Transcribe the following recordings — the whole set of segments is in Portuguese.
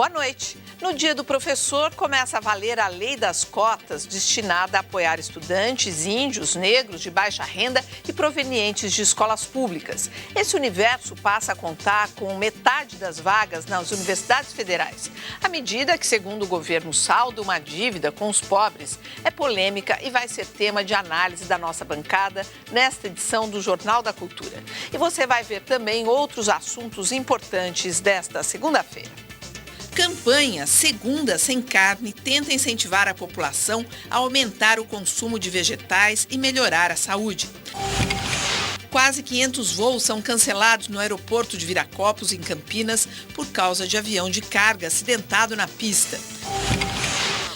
Boa noite. No Dia do Professor, começa a valer a Lei das Cotas, destinada a apoiar estudantes índios, negros, de baixa renda e provenientes de escolas públicas. Esse universo passa a contar com metade das vagas nas universidades federais. A medida, que segundo o governo salda uma dívida com os pobres, é polêmica e vai ser tema de análise da nossa bancada nesta edição do Jornal da Cultura. E você vai ver também outros assuntos importantes desta segunda-feira. Campanha Segunda Sem Carne tenta incentivar a população a aumentar o consumo de vegetais e melhorar a saúde. Quase 500 voos são cancelados no aeroporto de Viracopos, em Campinas, por causa de avião de carga acidentado na pista.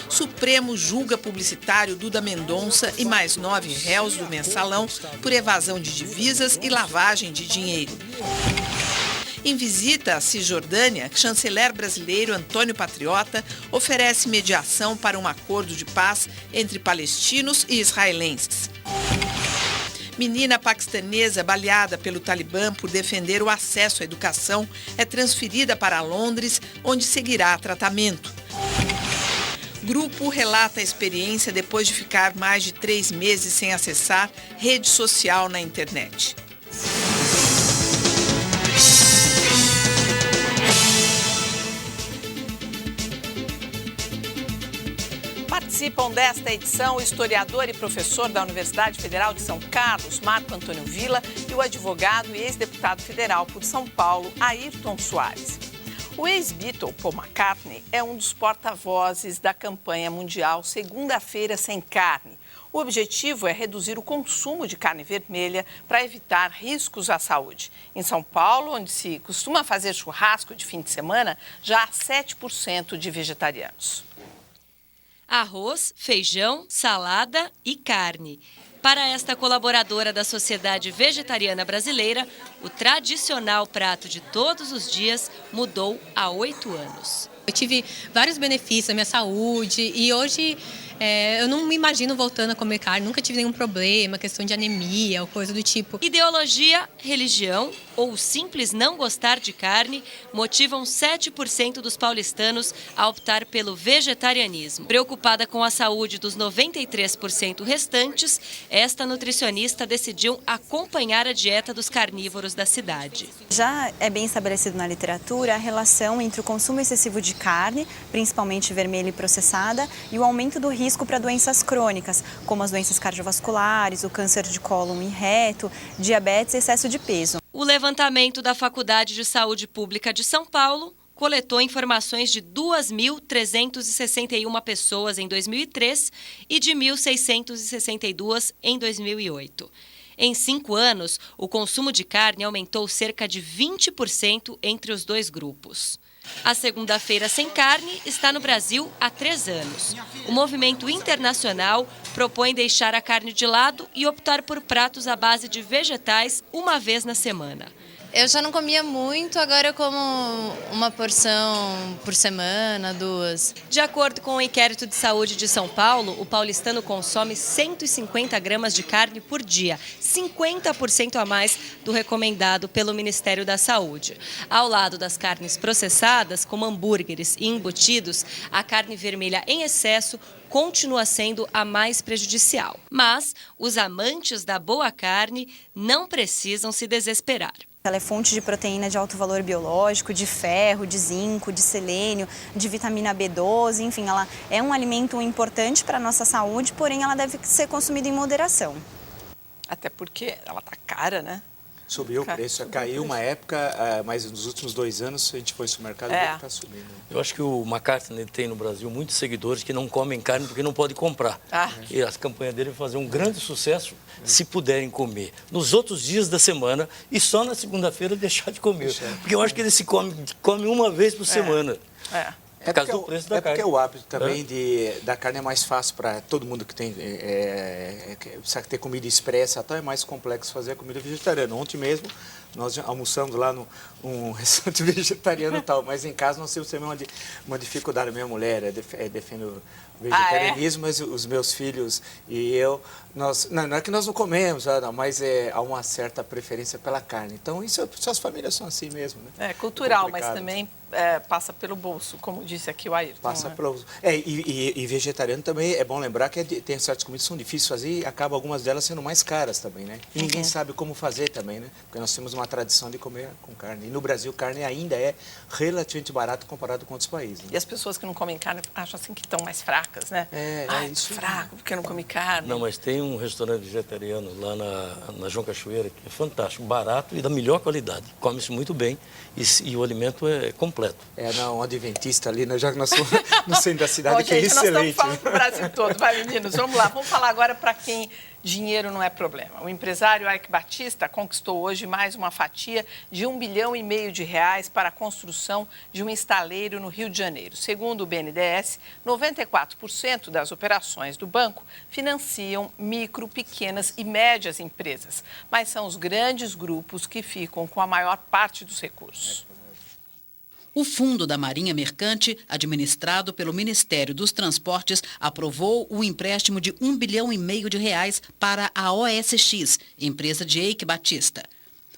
Supremo julga publicitário Duda Mendonça e mais 9 réus do Mensalão por evasão de divisas e lavagem de dinheiro. Em visita à Cisjordânia, chanceler brasileiro Antônio Patriota oferece mediação para um acordo de paz entre palestinos e israelenses. Menina paquistanesa baleada pelo Talibã por defender o acesso à educação é transferida para Londres, onde seguirá tratamento. Grupo relata a experiência depois de ficar mais de 3 meses sem acessar rede social na internet. Participam desta edição o historiador e professor da Universidade Federal de São Carlos, Marco Antônio Villa, e o advogado e ex-deputado federal por São Paulo, Ayrton Soares. O ex-Beatle, Paul McCartney, é um dos porta-vozes da campanha mundial Segunda-feira Sem Carne. O objetivo é reduzir o consumo de carne vermelha para evitar riscos à saúde. Em São Paulo, onde se costuma fazer churrasco de fim de semana, já há 7% de vegetarianos. Arroz, feijão, salada e carne. Para esta colaboradora da Sociedade Vegetariana Brasileira, o tradicional prato de todos os dias mudou há 8 anos. Eu tive vários benefícios na minha saúde e hoje eu não me imagino voltando a comer carne, nunca tive nenhum problema, questão de anemia ou coisa do tipo. Ideologia, religião ou simples não gostar de carne motivam 7% dos paulistanos a optar pelo vegetarianismo. Preocupada com a saúde dos 93% restantes, esta nutricionista decidiu acompanhar a dieta dos carnívoros da cidade. Já é bem estabelecido na literatura a relação entre o consumo excessivo de carne, principalmente vermelha e processada, e o aumento do risco para doenças crônicas, como as doenças cardiovasculares, o câncer de cólon e reto, diabetes e excesso de peso. O levantamento da Faculdade de Saúde Pública de São Paulo coletou informações de 2.361 pessoas em 2003 e de 1.662 em 2008. Em 5 anos, o consumo de carne aumentou cerca de 20% entre os dois grupos. A Segunda-feira Sem Carne está no Brasil há 3 anos. O movimento internacional propõe deixar a carne de lado e optar por pratos à base de vegetais uma vez na semana. Eu já não comia muito, agora eu como uma porção por semana, 2. De acordo com o Inquérito de Saúde de São Paulo, o paulistano consome 150 gramas de carne por dia, 50% a mais do recomendado pelo Ministério da Saúde. Ao lado das carnes processadas, como hambúrgueres e embutidos, a carne vermelha em excesso continua sendo a mais prejudicial. Mas os amantes da boa carne não precisam se desesperar. Ela é fonte de proteína de alto valor biológico, de ferro, de zinco, de selênio, de vitamina B12, enfim, ela é um alimento importante para a nossa saúde, porém ela deve ser consumida em moderação. Até porque ela tá cara, né? Subiu o preço, caiu uma época, mas nos últimos 2 anos a gente foi no supermercado e está subindo. Eu acho que o McCartney tem no Brasil muitos seguidores que não comem carne porque não podem comprar. E as campanhas dele vão fazer um grande sucesso se puderem comer nos outros dias da semana e só na segunda-feira deixar de comer. Porque eu acho que ele se come uma vez por semana. É porque o hábito também da carne é mais fácil para todo mundo que tem precisa ter comida expressa, é mais complexo fazer a comida vegetariana. Ontem mesmo nós almoçamos lá num restaurante vegetariano e tal, mas em casa nós temos também uma dificuldade. A minha mulher defende o vegetarianismo, mas os meus filhos e eu, não é que nós não comemos, mas há uma certa preferência pela carne. Então, isso as famílias são assim mesmo, né? É cultural, mas também passa pelo bolso, como disse aqui o Ayrton. Passa pelo bolso. E vegetariano também é bom lembrar que tem certas comidas que são difíceis de fazer e acabam algumas delas sendo mais caras também, né? E ninguém sabe como fazer também, né? Porque nós temos uma tradição de comer com carne. E no Brasil, carne ainda é relativamente barato comparado com outros países. Né? E as pessoas que não comem carne acham assim que estão mais fracas, né? Isso. Fraco, porque não come carne. Não, mas tem um restaurante vegetariano lá na João Cachoeira que é fantástico, barato e da melhor qualidade. Come-se muito bem e o alimento é completo. Um adventista ali, né? Já que nós somos no centro da cidade, que é excelente. Nós estamos falando para o Brasil todo. Vai, meninos, vamos lá. Vamos falar agora para quem dinheiro não é problema. O empresário Eike Batista conquistou hoje mais uma fatia de R$1,5 bilhão para a construção de um estaleiro no Rio de Janeiro. Segundo o BNDES, 94% das operações do banco financiam micro, pequenas e médias empresas, mas são os grandes grupos que ficam com a maior parte dos recursos. O Fundo da Marinha Mercante, administrado pelo Ministério dos Transportes, aprovou o empréstimo de R$1,5 bilhão para a OSX, empresa de Eike Batista.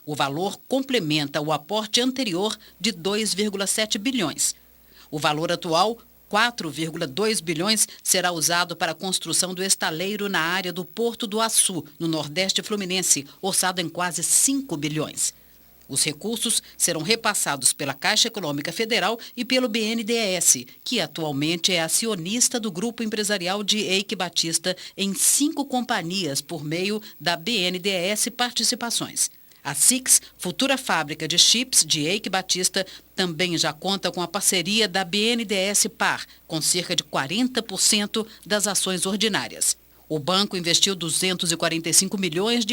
O valor complementa o aporte anterior de 2,7 bilhões. O valor atual, 4,2 bilhões, será usado para a construção do estaleiro na área do Porto do Açu, no Nordeste Fluminense, orçado em quase 5 bilhões. Os recursos serão repassados pela Caixa Econômica Federal e pelo BNDES, que atualmente é acionista do grupo empresarial de Eike Batista em 5 companhias por meio da BNDES Participações. A SIX, futura fábrica de chips de Eike Batista, também já conta com a parceria da BNDES Par, com cerca de 40% das ações ordinárias. O banco investiu R$245 milhões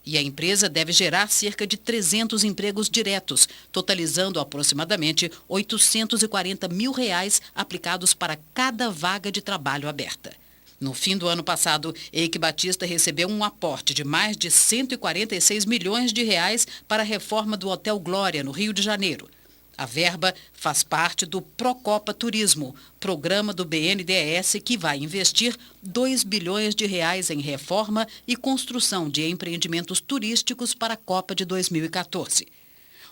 e a empresa deve gerar cerca de 300 empregos diretos, totalizando aproximadamente R$840 mil aplicados para cada vaga de trabalho aberta. No fim do ano passado, Eike Batista recebeu um aporte de mais de R$146 milhões para a reforma do Hotel Glória, no Rio de Janeiro. A verba faz parte do Procopa Turismo, programa do BNDES que vai investir R$2 bilhões em reforma e construção de empreendimentos turísticos para a Copa de 2014.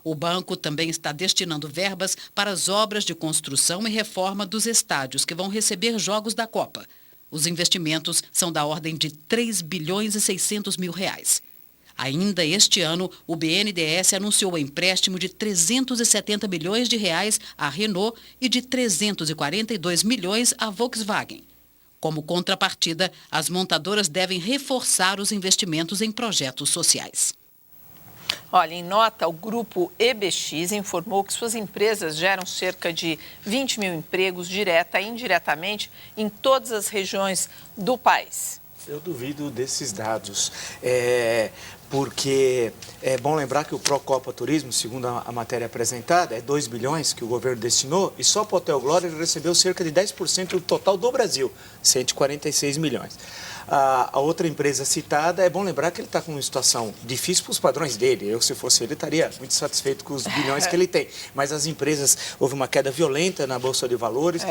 O banco também está destinando verbas para as obras de construção e reforma dos estádios que vão receber jogos da Copa. Os investimentos são da ordem de R$3 bilhões e 600 mil. Ainda este ano, o BNDES anunciou o empréstimo de R$370 milhões à Renault e de 342 milhões à Volkswagen. Como contrapartida, as montadoras devem reforçar os investimentos em projetos sociais. Olha, em nota, o grupo EBX informou que suas empresas geram cerca de 20 mil empregos direta e indiretamente em todas as regiões do país. Eu duvido desses dados, porque é bom lembrar que o Procopa Turismo, segundo a matéria apresentada, é 2 bilhões que o governo destinou e só para o Hotel Glória ele recebeu cerca de 10% do total do Brasil, 146 milhões. A outra empresa citada, é bom lembrar que ele está com uma situação difícil para os padrões dele. Eu, se fosse ele, estaria muito satisfeito com os bilhões que ele tem. Mas as empresas, houve uma queda violenta na Bolsa de Valores,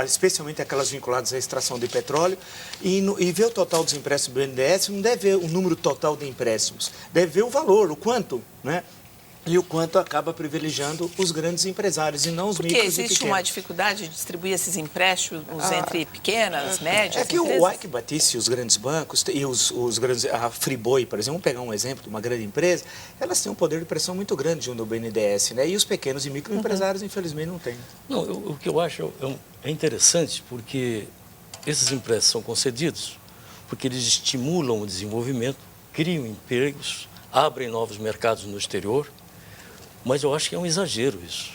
especialmente aquelas vinculadas à extração de petróleo. E ver o total dos empréstimos do BNDES não deve ver o número total de empréstimos, deve ver o valor, o quanto, né? E o quanto acaba privilegiando os grandes empresários e não os micros e pequenos. Porque existe uma dificuldade de distribuir esses empréstimos entre pequenas, médias empresas? É que o Eike Batista e os grandes bancos, e os grandes, a Friboi, por exemplo, vamos pegar um exemplo de uma grande empresa, elas têm um poder de pressão muito grande junto ao BNDES, né? E os pequenos e microempresários, infelizmente, não têm. Não, o que eu acho é interessante, porque esses empréstimos são concedidos, porque eles estimulam o desenvolvimento, criam empregos, abrem novos mercados no exterior. Mas eu acho que é um exagero isso.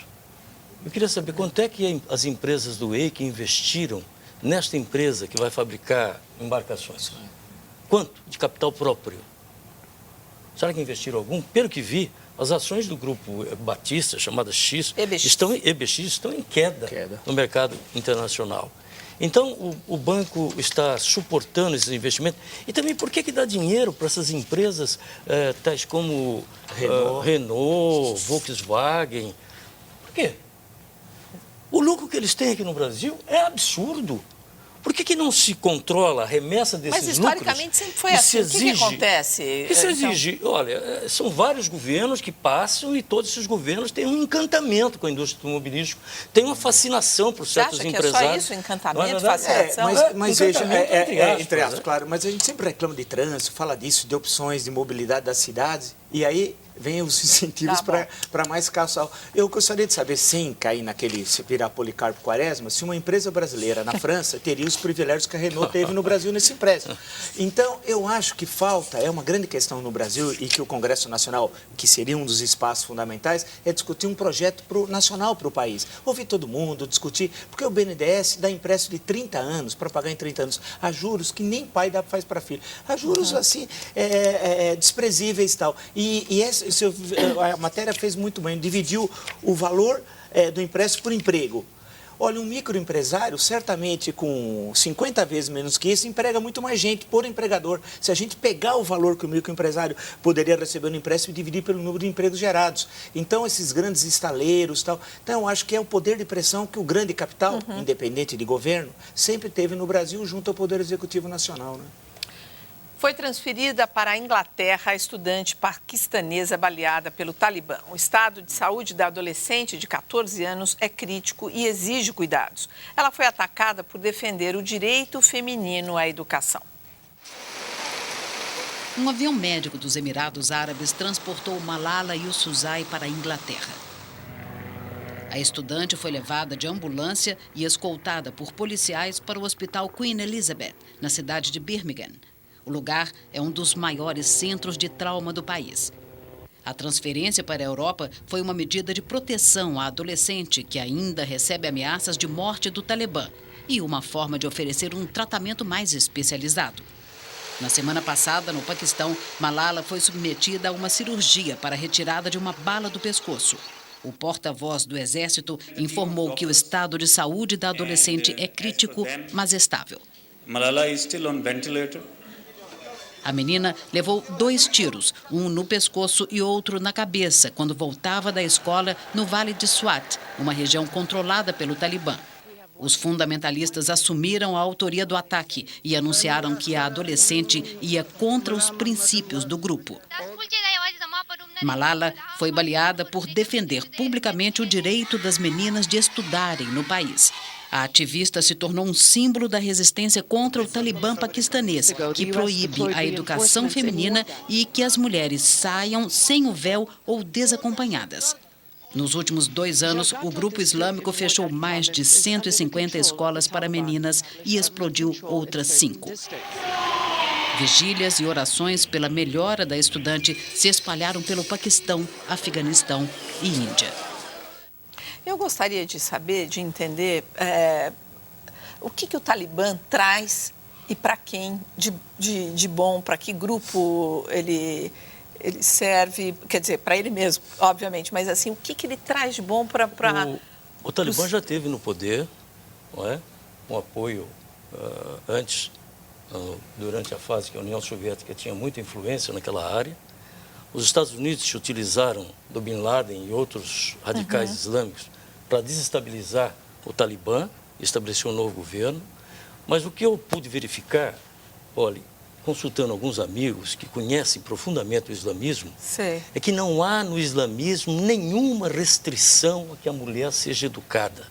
Eu queria saber quanto é que as empresas do Eike investiram nesta empresa que vai fabricar embarcações. Quanto de capital próprio? Será que investiram algum? Pelo que vi, as ações do grupo Batista, chamada EBX, estão em queda no mercado internacional. Então, o banco está suportando esses investimentos. E também, por que dá dinheiro para essas empresas tais como Renault, Volkswagen? Por quê? O lucro que eles têm aqui no Brasil é absurdo. Por que não se controla a remessa desses lucros? Mas historicamente sempre foi assim. O que acontece? Isso exige, olha, são vários governos que passam e todos esses governos têm um encantamento com a indústria automobilística, tem uma fascinação por certos empresários. Você acha que é só isso, encantamento, fascinação? Mas veja, entre aspas, claro, mas a gente sempre reclama de trânsito, fala disso, de opções de mobilidade das cidades, e aí vem os incentivos para mais carro. Eu gostaria de saber, sem cair naquele virar Policarpo Quaresma, se uma empresa brasileira na França teria os privilégios que a Renault teve no Brasil nesse empréstimo. Então, eu acho que falta, é uma grande questão no Brasil e que o Congresso Nacional, que seria um dos espaços fundamentais, é discutir um projeto nacional para o país. Ouvir todo mundo, discutir, porque o BNDES dá empréstimo de 30 anos, para pagar em 30 anos, a juros que nem pai faz para filho. A juros, assim, desprezíveis e tal. A matéria fez muito bem, dividiu o valor do empréstimo por emprego. Olha, um microempresário, certamente com 50 vezes menos que isso, emprega muito mais gente por empregador. Se a gente pegar o valor que o microempresário poderia receber no empréstimo e dividir pelo número de empregos gerados. Então, esses grandes estaleiros e tal. Então, eu acho que é o poder de pressão que o grande capital, independente de governo, sempre teve no Brasil junto ao Poder Executivo Nacional, né? Foi transferida para a Inglaterra a estudante paquistanesa baleada pelo Talibã. O estado de saúde da adolescente de 14 anos é crítico e exige cuidados. Ela foi atacada por defender o direito feminino à educação. Um avião médico dos Emirados Árabes transportou Malala Yousafzai para a Inglaterra. A estudante foi levada de ambulância e escoltada por policiais para o Hospital Queen Elizabeth, na cidade de Birmingham. O lugar é um dos maiores centros de trauma do país. A transferência para a Europa foi uma medida de proteção à adolescente que ainda recebe ameaças de morte do Talibã e uma forma de oferecer um tratamento mais especializado. Na semana passada, no Paquistão, Malala foi submetida a uma cirurgia para a retirada de uma bala do pescoço. O porta-voz do Exército informou que o estado de saúde da adolescente é crítico, mas estável. Malala is still on ventilator. A menina levou 2 tiros, um no pescoço e outro na cabeça, quando voltava da escola no Vale de Swat, uma região controlada pelo Talibã. Os fundamentalistas assumiram a autoria do ataque e anunciaram que a adolescente ia contra os princípios do grupo. Malala foi baleada por defender publicamente o direito das meninas de estudarem no país. A ativista se tornou um símbolo da resistência contra o Talibã paquistanês, que proíbe a educação feminina e que as mulheres saiam sem o véu ou desacompanhadas. Nos últimos 2 anos, o grupo islâmico fechou mais de 150 escolas para meninas e explodiu outras 5. Vigílias e orações pela melhora da estudante se espalharam pelo Paquistão, Afeganistão e Índia. Eu gostaria de saber, de entender o que o Talibã traz e para quem de bom, para que grupo ele serve, quer dizer, para ele mesmo, obviamente, mas assim, o que ele traz de bom para... O Talibã já teve no poder, não é? Um apoio antes, durante a fase que a União Soviética tinha muita influência naquela área. Os Estados Unidos se utilizaram do Bin Laden e outros radicais islâmicos para desestabilizar o Talibã, estabelecer um novo governo. Mas o que eu pude verificar, olha, consultando alguns amigos que conhecem profundamente o islamismo, é que não há no islamismo nenhuma restrição a que a mulher seja educada.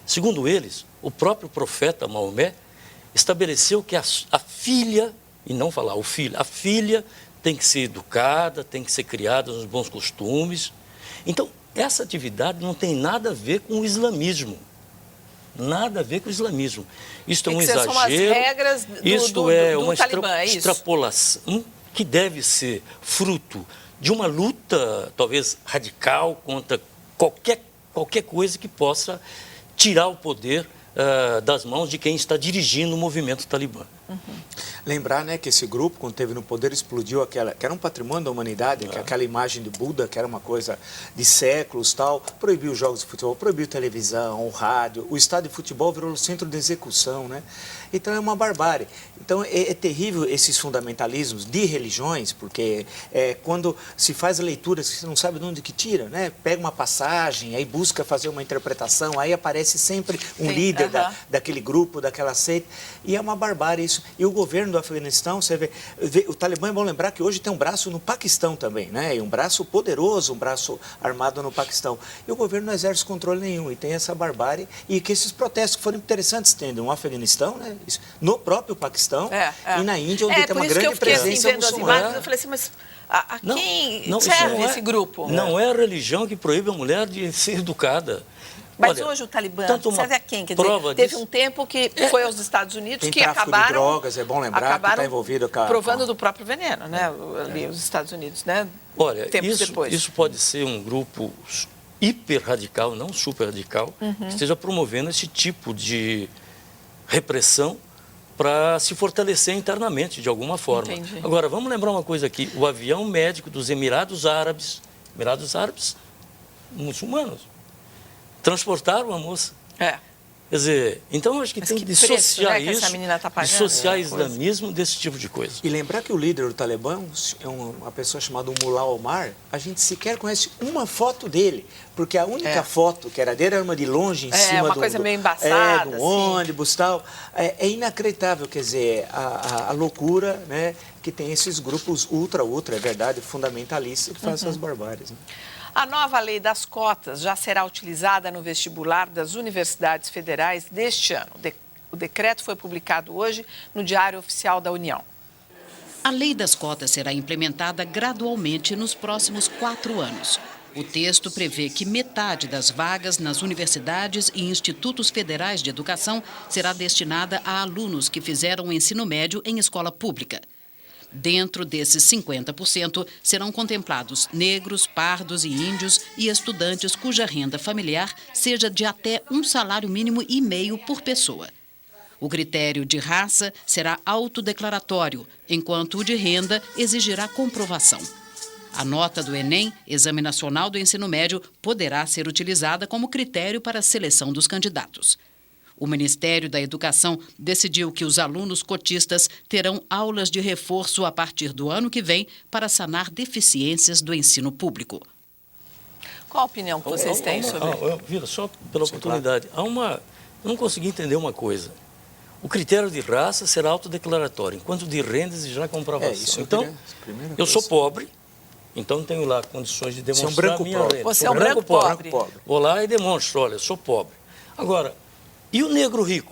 Segundo eles, o próprio profeta Maomé estabeleceu que a filha, e não falar o filho, a filha tem que ser educada, tem que ser criada nos bons costumes. Então, essa atividade não tem nada a ver com o islamismo. Nada a ver com o islamismo. Isto é um exagero. São as regras do uma Talibã, extrapolação que deve ser fruto de uma luta, talvez radical, contra qualquer coisa que possa tirar o poder das mãos de quem está dirigindo o movimento Talibã. Lembrar, né, que esse grupo, quando esteve no poder, explodiu que era um patrimônio da humanidade, que aquela imagem de Buda, que era uma coisa de séculos, tal, proibiu os jogos de futebol, proibiu televisão, o rádio, o estádio de futebol virou o centro de execução, né? Então é uma barbárie. Então é terrível esses fundamentalismos de religiões, porque quando se faz leituras que você não sabe de onde que tira, né? Pega uma passagem, aí busca fazer uma interpretação, aí aparece sempre um líder líder daquele grupo, daquela seita. E é uma barbárie isso. E o governo do Afeganistão, você vê, o Talibã, é bom lembrar que hoje tem um braço no Paquistão também, né? E um braço poderoso, um braço armado no Paquistão. E o governo não exerce controle nenhum, e tem essa barbárie. E que esses protestos que foram interessantes, tendo no Afeganistão, né? No próprio Paquistão e na Índia, onde tem uma grande presença muçulmana. Eu falei assim, mas a quem serve esse grupo? Não é a religião que proíbe a mulher de ser educada. Mas hoje o Talibã serve a quem? Quer dizer, teve um tempo que foi aos Estados Unidos que acabaram... de drogas, é bom lembrar, que está envolvido com provando do próprio veneno, né? Ali, os Estados Unidos, né? Olha, isso pode ser um grupo hiper radical, não super radical, que esteja promovendo esse tipo de repressão para se fortalecer internamente de alguma forma. Entendi. Agora, vamos lembrar uma coisa aqui, o avião médico dos Emirados Árabes, muçulmanos, transportaram a moça. Quer dizer, então eu acho que tem que dissociar isso, dissociar islamismo desse tipo de coisa. E lembrar que o líder do Talibã é uma pessoa chamada Mullah Omar, a gente sequer conhece uma foto dele, porque a única foto que era dele era uma de longe, em cima uma coisa meio embaçada, do ônibus e tal. É inacreditável, quer dizer, a loucura, né, que tem esses grupos ultra, é verdade, fundamentalistas que fazem essas barbáries. Né? A nova lei das cotas já será utilizada no vestibular das universidades federais deste ano. O decreto foi publicado hoje no Diário Oficial da União. A lei das cotas será implementada gradualmente nos próximos 4 anos. O texto prevê que metade das vagas nas universidades e institutos federais de educação será destinada a alunos que fizeram o ensino médio em escola pública. Dentro desses 50%, serão contemplados negros, pardos e índios e estudantes cuja renda familiar seja de até 1,5 salário mínimo por pessoa. O critério de raça será autodeclaratório, enquanto o de renda exigirá comprovação. A nota do Enem, Exame Nacional do Ensino Médio, poderá ser utilizada como critério para a seleção dos candidatos. O Ministério da Educação decidiu que os alunos cotistas terão aulas de reforço a partir do ano que vem para sanar deficiências do ensino público. Qual a opinião que vocês têm sobre isso? Só pela oportunidade. Eu não consegui entender uma coisa. O critério de raça será autodeclaratório, enquanto de renda exigirá comprovação. Então, eu sou pobre, então tenho lá condições de demonstrar a minha renda. Você é um branco pobre. Vou lá e demonstro, olha, sou pobre. Agora, e o negro rico?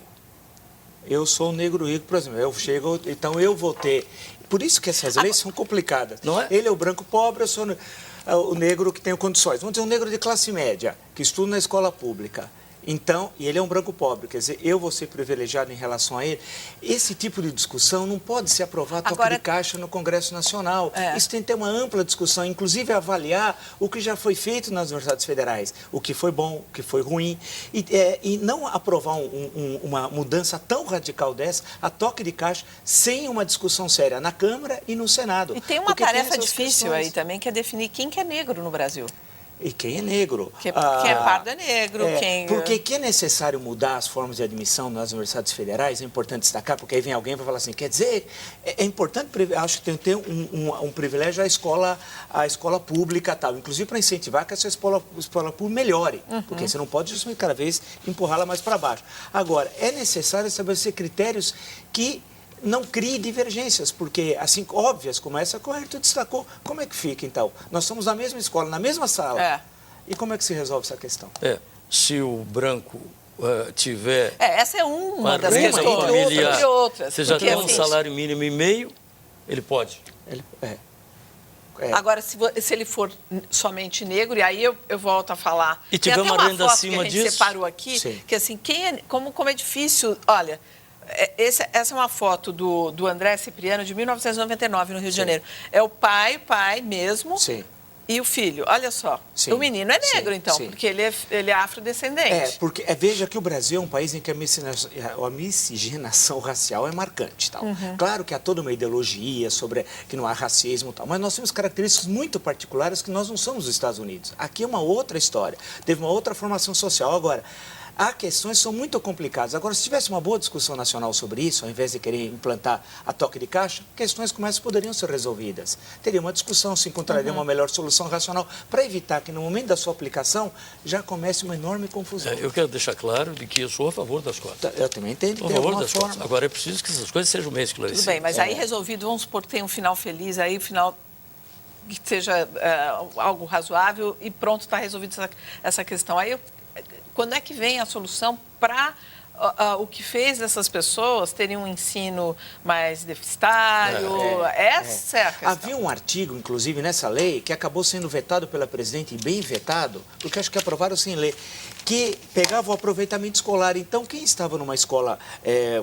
Eu sou um negro rico, por exemplo, então eu vou ter... Por isso que essas leis são complicadas. Não é? Ele é o branco pobre, eu sou o negro que tem condições. Vamos dizer, um negro de classe média, que estuda na escola pública. Então, e ele é um branco pobre, quer dizer, eu vou ser privilegiado em relação a ele. Esse tipo de discussão não pode ser aprovado toque de caixa no Congresso Nacional. Isso tem que ter uma ampla discussão, inclusive avaliar o que já foi feito nas universidades federais, o que foi bom, o que foi ruim, e não aprovar uma mudança tão radical dessa, a toque de caixa, sem uma discussão séria na Câmara e no Senado. E tem uma tarefa difícil aí também, que é definir quem que é negro no Brasil. E quem é negro. Quem é pardo é negro. Porque que é necessário mudar as formas de admissão nas universidades federais, é importante destacar, porque aí vem alguém e vai falar assim, quer dizer, é importante, acho que tem que ter um privilégio à escola pública, tal, inclusive para incentivar que essa escola pública melhore, porque você não pode justamente cada vez empurrá-la mais para baixo. Agora, é necessário estabelecer critérios que não crie divergências, porque, assim, óbvias como essa, que o Ayrton destacou, como é que fica, então? Nós estamos na mesma escola, na mesma sala. E como é que se resolve essa questão? Se o branco tiver... essa é uma das questões, familiar, de outras. Você já tem um salário mínimo e meio, ele pode. Agora, se ele for somente negro, e aí eu volto a falar... E tiver uma renda acima disso... que a gente separou aqui, que assim, como é difícil... Olha... Essa é uma foto do André Cipriano, de 1999, no Rio de Janeiro. É o pai mesmo, e o filho. Olha só, o menino é negro, então, porque ele é afrodescendente. Porque veja que o Brasil é um país em que a miscigenação racial é marcante. Tal. Claro que há toda uma ideologia sobre que não há racismo, tal, mas nós temos características muito particulares que nós não somos os Estados Unidos. Aqui é uma outra história, teve uma outra formação social. Agora, há questões que são muito complicadas. Agora, se tivesse uma boa discussão nacional sobre isso, ao invés de querer implantar a toque de caixa, questões como essas poderiam ser resolvidas. Teria uma discussão, se encontraria uma melhor solução racional para evitar que no momento da sua aplicação já comece uma enorme confusão. Eu quero deixar claro de que eu sou a favor das cotas. Eu também entendo. A favor das cotas. Agora é preciso que essas coisas sejam bem esclarecidas. Tudo bem, mas aí resolvido, vamos supor que tem um final feliz, aí o final que seja algo razoável e pronto, está resolvida essa questão. Aí, quando é que vem a solução para o que fez essas pessoas terem um ensino mais deficitário? Essa é a questão. Havia um artigo, inclusive, nessa lei, que acabou sendo vetado pela presidente, e bem vetado, porque acho que aprovaram sem ler, que pegava o aproveitamento escolar. Então, quem estava numa escola,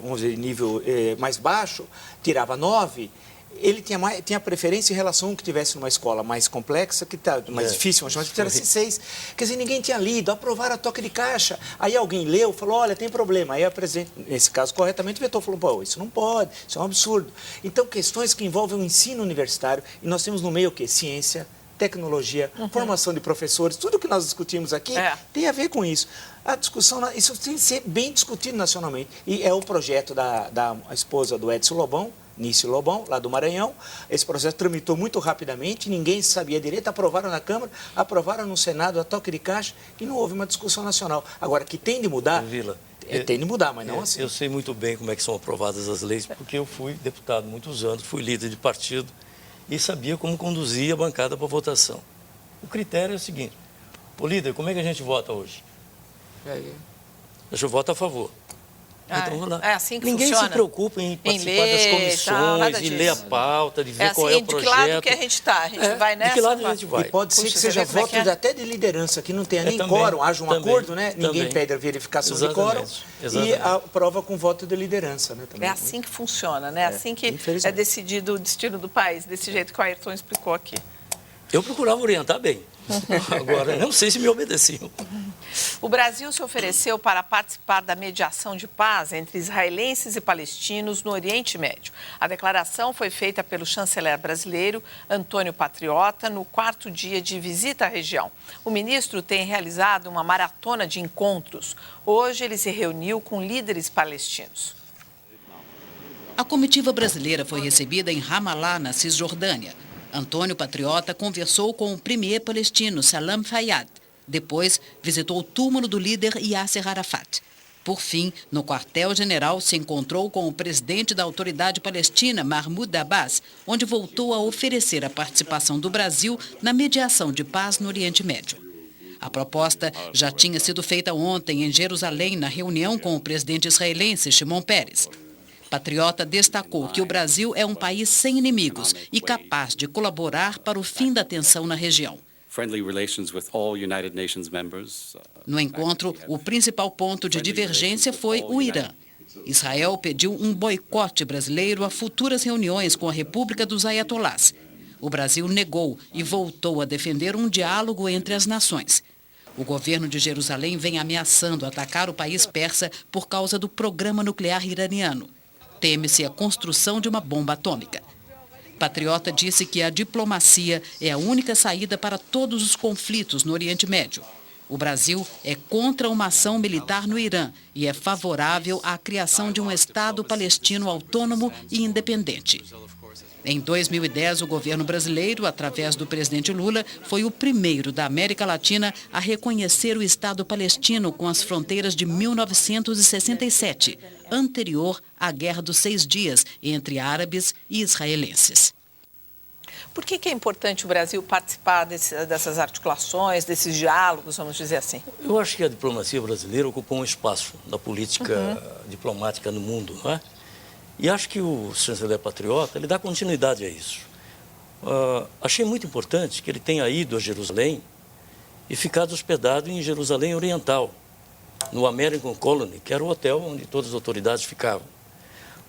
vamos dizer, nível mais baixo, tirava 9, ele tinha preferência em relação a um que tivesse numa escola mais complexa, que tá mais difícil, mas que tivesse 6. Quer dizer, ninguém tinha lido, aprovaram a toque de caixa. Aí alguém leu, falou, olha, tem problema. Aí a presidente, nesse caso, corretamente vetou, falou, pô, isso não pode, isso é um absurdo. Então, questões que envolvem o ensino universitário, e nós temos no meio o quê? Ciência, tecnologia, formação de professores, tudo que nós discutimos aqui tem a ver com isso. A discussão, isso tem que ser bem discutido nacionalmente. E é o projeto da esposa do Edson Lobão, Nício Lobão, lá do Maranhão. Esse processo tramitou muito rapidamente, ninguém sabia direito, aprovaram na Câmara, aprovaram no Senado a toque de caixa e não houve uma discussão nacional. Agora, que tem de mudar, tem de mudar, mas não assim. Eu sei muito bem como é que são aprovadas as leis, porque eu fui deputado muitos anos, fui líder de partido e sabia como conduzir a bancada para votação. O critério é o seguinte, líder, como é que a gente vota hoje? Eu voto a favor. Então, vamos lá. É assim que Ninguém funciona. Se preocupa em participar das comissões, em ler a pauta, de ver qual é o projeto. De que lado que a gente está? A gente vai nessa? De que lado a gente vai? E pode ser que seja voto até de liderança, que não tenha nem quórum, haja um acordo, né? Ninguém pede a verificação de quórum e aprova com voto de liderança. Né? Também. É assim que funciona, né? Assim que é decidido o destino do país, desse jeito que o Ayrton explicou aqui. Eu procurava orientar bem. Agora, não sei se me obedeciam. O Brasil se ofereceu para participar da mediação de paz entre israelenses e palestinos no Oriente Médio. A declaração foi feita pelo chanceler brasileiro Antônio Patriota no 4º dia de visita à região. O ministro tem realizado uma maratona de encontros. Hoje ele se reuniu com líderes palestinos. A comitiva brasileira foi recebida em Ramallah, na Cisjordânia. Antônio Patriota conversou com o premier palestino Salam Fayyad. Depois, visitou o túmulo do líder Yasser Arafat. Por fim, no quartel-general, se encontrou com o presidente da Autoridade Palestina, Mahmoud Abbas, onde voltou a oferecer a participação do Brasil na mediação de paz no Oriente Médio. A proposta já tinha sido feita ontem em Jerusalém, na reunião com o presidente israelense Shimon Peres. Patriota destacou que o Brasil é um país sem inimigos e capaz de colaborar para o fim da tensão na região. No encontro, o principal ponto de divergência foi o Irã. Israel pediu um boicote brasileiro a futuras reuniões com a República dos Ayatollahs. O Brasil negou e voltou a defender um diálogo entre as nações. O governo de Jerusalém vem ameaçando atacar o país persa por causa do programa nuclear iraniano. Teme-se a construção de uma bomba atômica. Patriota disse que a diplomacia é a única saída para todos os conflitos no Oriente Médio. O Brasil é contra uma ação militar no Irã e é favorável à criação de um Estado palestino autônomo e independente. Em 2010, o governo brasileiro, através do presidente Lula, foi o primeiro da América Latina a reconhecer o Estado palestino com as fronteiras de 1967, anterior à Guerra dos 6 Dias entre árabes e israelenses. Por que é importante o Brasil participar dessas articulações, desses diálogos, vamos dizer assim? Eu acho que a diplomacia brasileira ocupou um espaço na política diplomática no mundo, não é? E acho que o chanceler Patriota, ele dá continuidade a isso. Achei muito importante que ele tenha ido a Jerusalém e ficado hospedado em Jerusalém Oriental, no American Colony, que era o hotel onde todas as autoridades ficavam.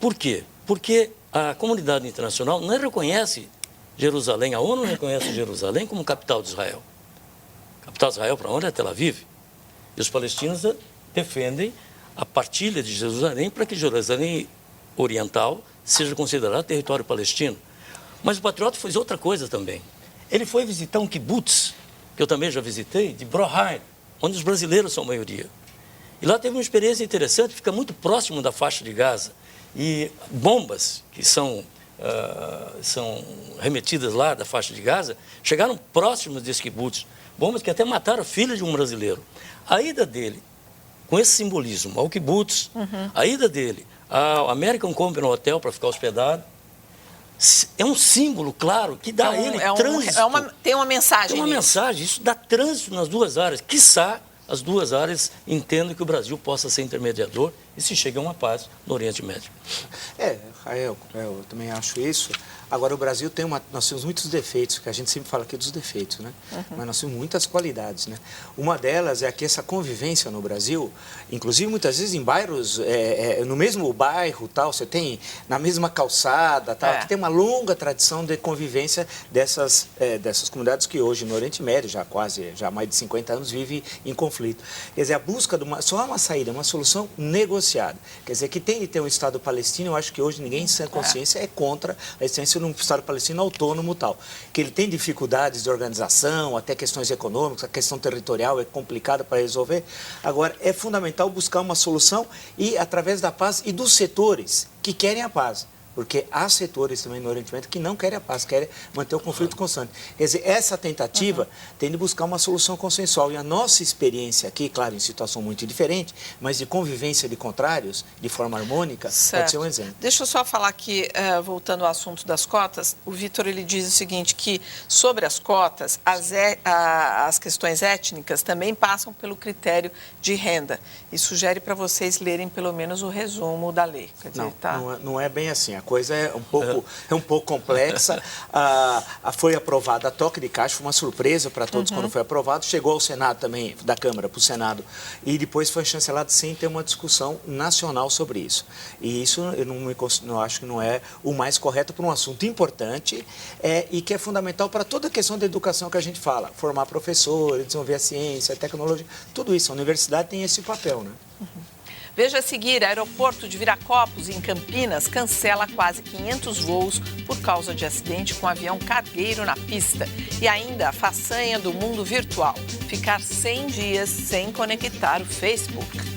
Por quê? Porque a comunidade internacional não reconhece Jerusalém, a ONU não reconhece Jerusalém como capital de Israel. A capital de Israel, para onde é Tel Aviv. E os palestinos defendem a partilha de Jerusalém para que Jerusalém Oriental seja considerado território palestino. Mas o Patriota fez outra coisa também. Ele foi visitar um kibbutz, que eu também já visitei, de Broheim, onde os brasileiros são a maioria. E lá teve uma experiência interessante, fica muito próximo da faixa de Gaza. E bombas que são remetidas lá da faixa de Gaza chegaram próximos desse kibbutz. Bombas que até mataram a filha de um brasileiro. A ida dele, com esse simbolismo, ao kibbutz, a ida dele ao American Company Hotel para ficar hospedado, é um símbolo, claro, que dá a ele trânsito. Tem uma mensagem. Tem uma mensagem, isso dá trânsito nas duas áreas. Quiçá as duas áreas entendam que o Brasil possa ser intermediador e se chegue a uma paz no Oriente Médio. Rael, eu também acho isso. Agora, o Brasil nós temos muitos defeitos, que a gente sempre fala aqui dos defeitos, né? Mas nós temos muitas qualidades, né? Uma delas é que essa convivência no Brasil, inclusive muitas vezes em bairros, no mesmo bairro, tal, você tem na mesma calçada, tal, que tem uma longa tradição de convivência dessas comunidades que hoje no Oriente Médio, já há mais de 50 anos, vivem em conflito. Quer dizer, a busca só há uma saída, uma solução negociada. Quer dizer, que tem de ter um Estado palestino, eu acho que hoje ninguém em sã consciência é contra a existência num Estado palestino autônomo tal, que ele tem dificuldades de organização, até questões econômicas, a questão territorial é complicada para resolver. Agora, é fundamental buscar uma solução e através da paz e dos setores que querem a paz. Porque há setores também no Oriente Médio que não querem a paz, querem manter o conflito constante. Quer dizer, essa tentativa tem de buscar uma solução consensual. E a nossa experiência aqui, claro, em situação muito diferente, mas de convivência de contrários, de forma harmônica, pode ser um exemplo. Deixa eu só falar aqui, voltando ao assunto das cotas, o Vitor ele diz o seguinte, que sobre as cotas, as questões étnicas também passam pelo critério de renda. E sugere para vocês lerem pelo menos o resumo da lei. Quer dizer, não é bem assim. A coisa é um pouco complexa. Foi aprovada a toque de caixa, foi uma surpresa para todos quando foi aprovado. Chegou ao Senado também, da Câmara para o Senado, e depois foi chancelado sem ter uma discussão nacional sobre isso. E isso eu não acho que não é o mais correto para um assunto importante e que é fundamental para toda a questão da educação que a gente fala. Formar professores, desenvolver a ciência, a tecnologia, tudo isso. A universidade tem esse papel, né? Veja a seguir, aeroporto de Viracopos, em Campinas, cancela quase 500 voos por causa de acidente com avião cargueiro na pista. E ainda a façanha do mundo virtual, ficar 100 dias sem conectar o Facebook.